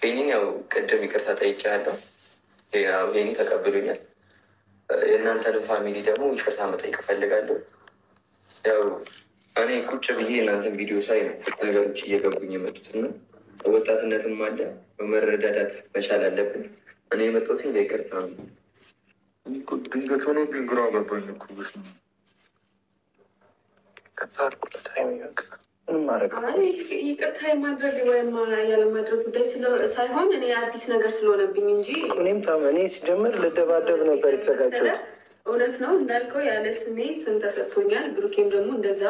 ይህንን ያው ቅድም ይቅርታ ጠይቄያለሁ። ያው ይሄኔ ተቀብሎኛል። የእናንተንም ፋሚሊ ደግሞ ይቅርታ መጠየቅ እፈልጋለሁ። ያው እኔ ቁጭ ብዬ እናንተን ቪዲዮ ሳይ ነው ነገሮች እየገቡኝ የመጡት እና ወጣትነትም አለ በመረዳዳት መቻል አለብን። እኔ የመጣሁት ለይቅርታ ነው። ድንገት ሆኖ ግን ግራ ገባኝ እኮ በስመ አብ። ይቅርታ የማድረግ ወይም ያለማድረግ ጉዳይ ሳይሆን እኔ አዲስ ነገር ስለሆነብኝ እንጂ እኔም እኔ ሲጀምር ልደባደብ ነበር የተዘጋጀሁት። እውነት ነው እንዳልከው ያለ ስሜ ስም ተሰጥቶኛል። ብሩኬም ደግሞ እንደዛ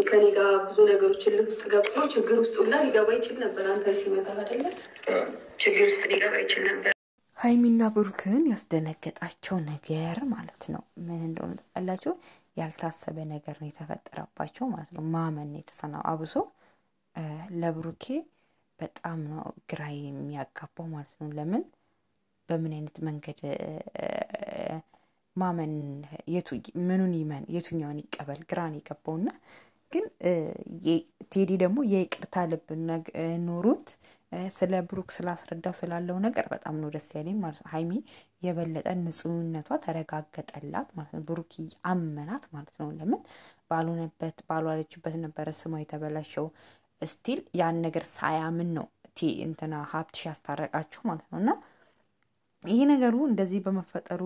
ከኔ ጋር ብዙ ነገሮችን ውስጥ ገብቶ ችግር ውስጥ ሁላ ሊገባ ይችል ነበር። አንተ ሲመጣ አይደለ ችግር ውስጥ ሊገባ ይችል ነበር። ሀይሚና ብሩክን ያስደነገጣቸው ነገር ማለት ነው ምን እንደሆነ ታውቃላችሁ? ያልታሰበ ነገር ነው የተፈጠረባቸው ማለት ነው። ማመን የተሰናው አብሶ ለብሩኬ በጣም ነው ግራ የሚያጋባው ማለት ነው። ለምን በምን አይነት መንገድ ማመን ምኑን ይመን የቱኛውን ይቀበል ግራን ይገባውና ግን ቴዲ ደግሞ የይቅርታ ልብ ኖሮት ስለ ብሩክ ስላስረዳው ስላለው ነገር በጣም ነው ደስ ያለኝ ማለት ነው። ሀይሚ የበለጠ ንጹህነቷ ተረጋገጠላት ማለት ነው። ብሩክ አመናት ማለት ነው። ለምን ባልዋለችበት ነበር ስሟ የተበላሸው። ስቲል ያን ነገር ሳያምን ነው እንትና ሀብትሽ ያስታረቃችሁ ማለት ነውና ይሄ ነገሩ እንደዚህ በመፈጠሩ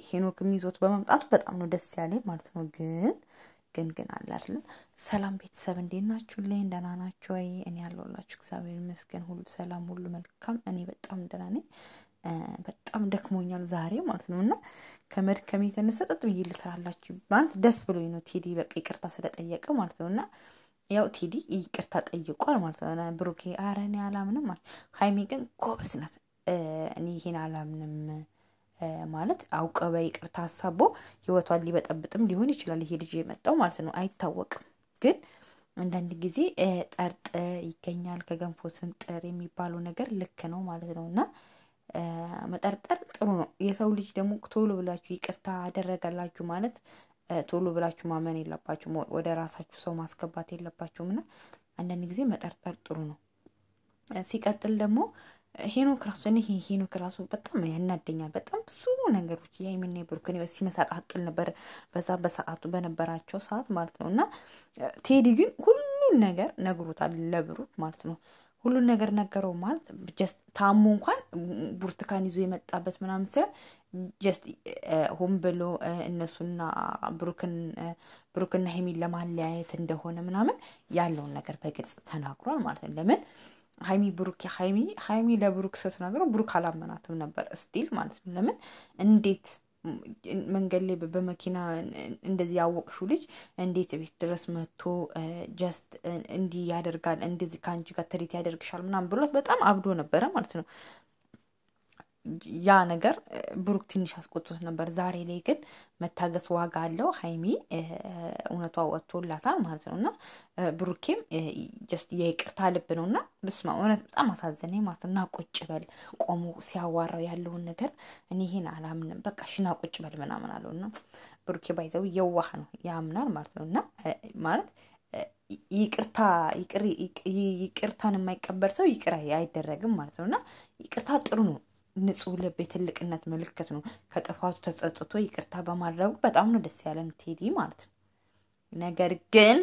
ሄኖክም ይዞት በመምጣቱ በጣም ነው ደስ ያለኝ ማለት ነው። ግን አለ አይደል? ሰላም ቤተሰብ እንዴት ናችሁልኝ? ደህና ናችሁ ወይ? እኔ ያለሁላችሁ እግዚአብሔር ይመስገን ሁሉ ሰላም ሁሉ መልካም። እኔ በጣም ደህና ነኝ። በጣም ደክሞኛል ዛሬ ማለት ነውና ከመድከሜ የተነሳ ጥጥ ብዬ ልስራላችሁ ማለት ደስ ብሎኝ ነው። ቴዲ በቃ ይቅርታ ስለጠየቀ ማለት ነውና ያው ቴዲ ይቅርታ ጠይቋል ማለት ነው። ብሩኬ ኧረ እኔ አላምንም ማለት ሀይሚ ግን ጎበዝ ናት። እኔ ይሄን አላምንም ማለት አውቀ በይቅርታ ሀሳቦ ህይወቷን ሊበጠብጥም ሊሆን ይችላል ይሄ ልጅ የመጣው ማለት ነው። አይታወቅም። ግን አንዳንድ ጊዜ ጠርጥ ይገኛል ከገንፎ ስንጥር የሚባለው ነገር ልክ ነው ማለት ነውና መጠርጠር ጥሩ ነው። የሰው ልጅ ደግሞ ቶሎ ብላችሁ ይቅርታ አደረጋላችሁ ማለት ቶሎ ብላችሁ ማመን የለባችሁም። ወደ ራሳችሁ ሰው ማስገባት የለባችሁምና አንዳንድ ጊዜ መጠርጠር ጥሩ ነው። ሲቀጥል ደግሞ ሄኖክ ራሱ በጣም ያናደኛል። በጣም ብዙ ነገሮች የሀይሚና የብሩክን ሲመሳቃቅል ነበር በሰዓቱ በነበራቸው ሰዓት ማለት ነውና ቴዲ ግን ሁሉን ነገር ነግሮታል ለብሩክ ማለት ነው። ሁሉን ነገር ነገረው ማለት ጀስት ታሞ እንኳን ብርቱካን ይዞ የመጣበት ምናምን ሳይሆን ጀስት ሆን ብሎ እነሱና ብሩክና ሀይሚን ለማለያየት እንደሆነ ምናምን ያለውን ነገር በግልጽ ተናግሯል ማለት ነው። ለምን ሀይሚ ለብሩክ ስትነግረው ብሩክ አላመናትም ነበር ስቲል ማለት ነው። ለምን እንዴት መንገድ ላይ በመኪና እንደዚህ ያወቅሽው ልጅ እንዴት ቤት ድረስ መጥቶ ጀስት እንዲህ ያደርጋል እንደዚህ ካንቺ ጋር ትሪት ያደርግሻል ምናምን ብሎት በጣም አብዶ ነበረ ማለት ነው። ያ ነገር ብሩክ ትንሽ አስቆጥቶት ነበር። ዛሬ ላይ ግን መታገስ ዋጋ አለው። ሀይሚ እውነቷ ወጥቶላታል ማለት ነውና ብሩክም ጀስት የይቅርታ ልብ ነውና በስማ እውነት በጣም አሳዘነኝ ማለት ነውና ቁጭ በል ቆሞ ሲያዋራው ያለውን ነገር እኔ ይሄን አላምንም በቃ ሽና ቁጭ በል ምናምን አለውና ብሩክ ባይዘው የዋህ ነው ያምናል ማለት ነውና ማለት ይቅርታን የማይቀበል ሰው ይቅር አይደረግም ማለት ነውና ይቅርታ ጥሩ ነው። ንጹህ ልብ የትልቅነት ምልክት ነው። ከጥፋቱ ተጸጽቶ ይቅርታ በማድረጉ በጣም ነው ደስ ያለን ቴዲ ማለት ነው። ነገር ግን